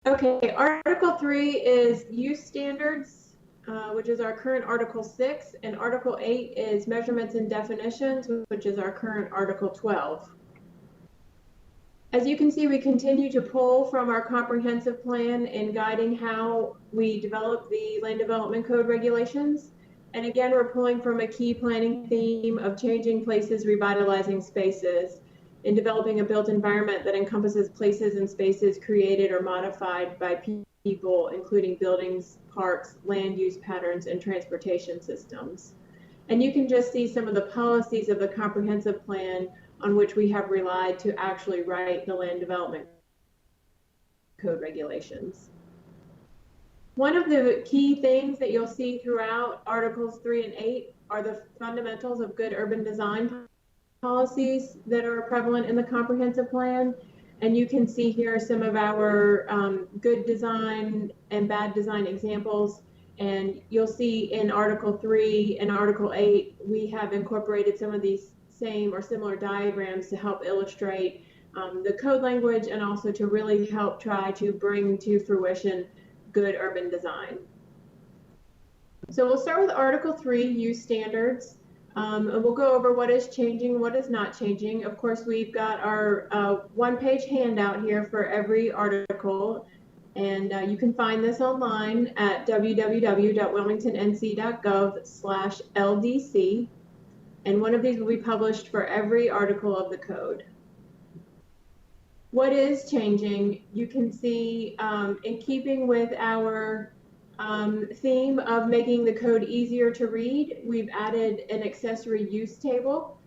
Okay, Article 3 is use standards, which is our current Article 6, and Article 8 is measurements and definitions, which is our current Article 12. As you can see, we continue to pull from our comprehensive plan in guiding how we develop the Land Development Code regulations. And again, we're pulling from a key planning theme of changing places, revitalizing spaces, in developing a built environment that encompasses places and spaces created or modified by people, including buildings, parks, land use patterns, and transportation systems. And you can just see some of the policies of the comprehensive plan on which we have relied to actually write the Land Development Code regulations. One of the key things that you'll see throughout Articles 3 and 8 are the fundamentals of good urban design policies that are prevalent in the comprehensive plan. And you can see here some of our good design and bad design examples. And you'll see in Article 3 and Article 8, we have incorporated some of these same or similar diagrams to help illustrate the code language and also to really help try to bring to fruition good urban design. So we'll start with Article 3, use standards. And we'll go over what is changing, what is not changing. Of course, we've got our one-page handout here for every article, and you can find this online at www.wilmingtonnc.gov/LDC, and one of these will be published for every article of the code. What is changing, you can see in keeping with our theme of making the code easier to read, we've added an accessory use table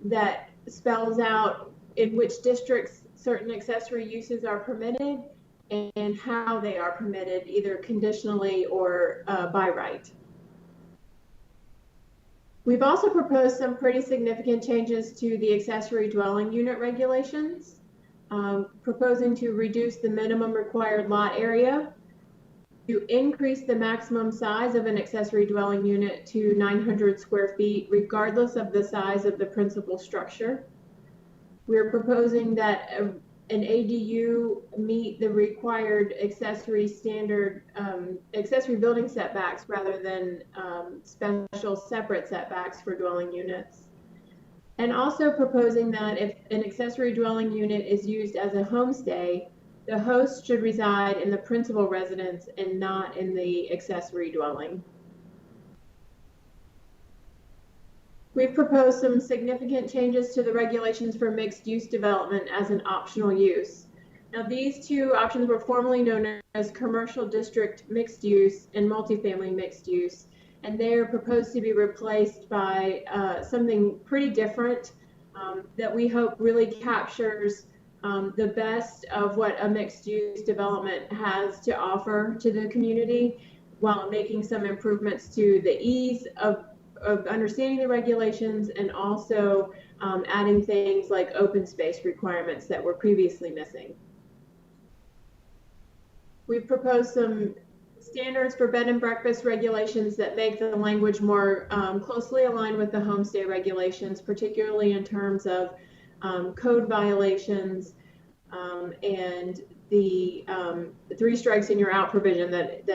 that spells out in which districts certain accessory uses are permitted and how they are permitted, either conditionally or by right. We've also proposed some pretty significant changes to the accessory dwelling unit regulations, proposing to reduce the minimum required lot area, to increase the maximum size of an accessory dwelling unit to 900 square feet, regardless of the size of the principal structure. We're proposing that an ADU meet the required accessory standard, accessory building setbacks rather than special separate setbacks for dwelling units. And also proposing that if an accessory dwelling unit is used as a homestay, the host should reside in the principal residence and not in the accessory dwelling. We've proposed some significant changes to the regulations for mixed-use development as an optional use. Now, these two options were formerly known as commercial district mixed use and multifamily mixed use, and they are proposed to be replaced by something pretty different that we hope really captures the best of what a mixed-use development has to offer to the community, while making some improvements to the ease of understanding the regulations and also adding things like open space requirements that were previously missing. We've proposed some standards for bed and breakfast regulations that make the language more closely aligned with the homestay regulations, particularly in terms of code violations and the 3 strikes and you're out provision that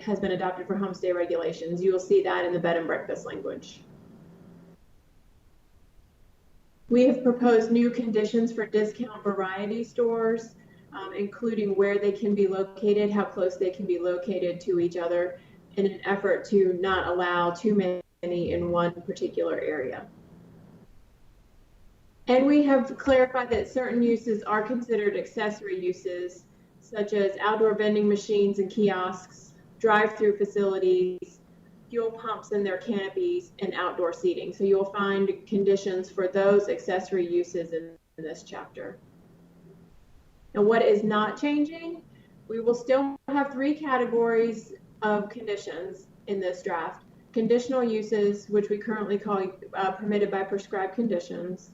has been adopted for homestay regulations. You will see that in the bed and breakfast language. We have proposed new conditions for discount variety stores, including where they can be located, how close they can be located to each other, in an effort to not allow too many in one particular area. And we have clarified that certain uses are considered accessory uses, such as outdoor vending machines and kiosks, drive-through facilities, fuel pumps and their canopies, and outdoor seating. So you'll find conditions for those accessory uses in this chapter. And what is not changing? We will still have 3 categories of conditions in this draft. Conditional uses, which we currently call permitted by prescribed conditions,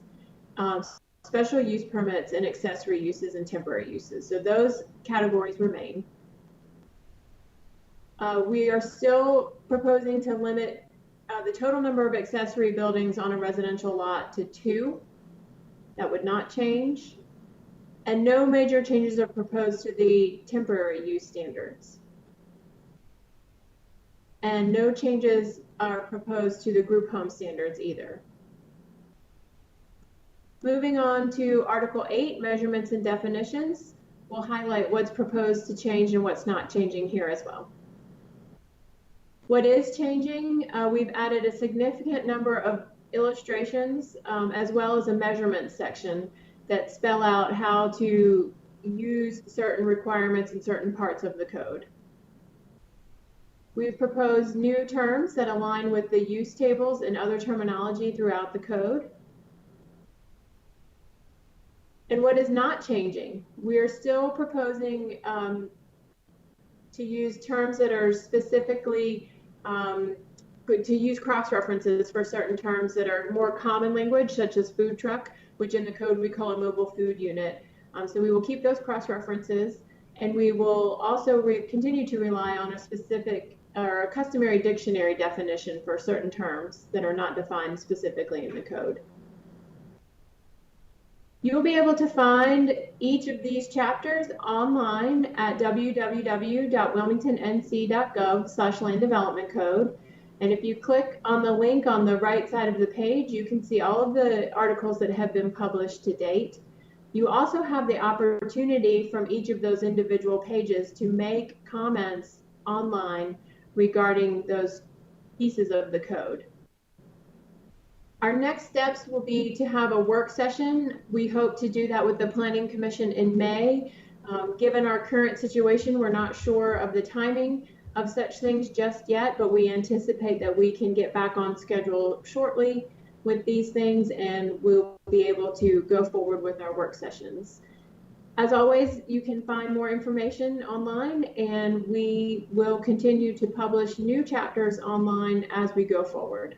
special use permits, and accessory uses and temporary uses. So those categories remain. We are still proposing to limit the total number of accessory buildings on a residential lot to 2. That would not change. And no major changes are proposed to the temporary use standards. And no changes are proposed to the group home standards either. Moving on to Article 8, measurements and definitions, we'll highlight what's proposed to change and what's not changing here as well. What is changing, we've added a significant number of illustrations as well as a measurement section that spell out how to use certain requirements in certain parts of the code. We've proposed new terms that align with the use tables and other terminology throughout the code. And what is not changing? We are still proposing to use terms that are specifically to use cross-references for certain terms that are more common language, such as food truck, which in the code we call a mobile food unit. So we will keep those cross-references, and we will also continue to rely on a specific or a customary dictionary definition for certain terms that are not defined specifically in the code. You'll be able to find each of these chapters online at www.wilmingtonnc.gov/land development code. And if you click on the link on the right side of the page, you can see all of the articles that have been published to date. You also have the opportunity from each of those individual pages to make comments online regarding those pieces of the code. Our next steps will be to have a work session. We hope to do that with the Planning Commission in May. Given our current situation, we're not sure of the timing of such things just yet, but we anticipate that we can get back on schedule shortly with these things, and we'll be able to go forward with our work sessions. As always, you can find more information online, and we will continue to publish new chapters online as we go forward.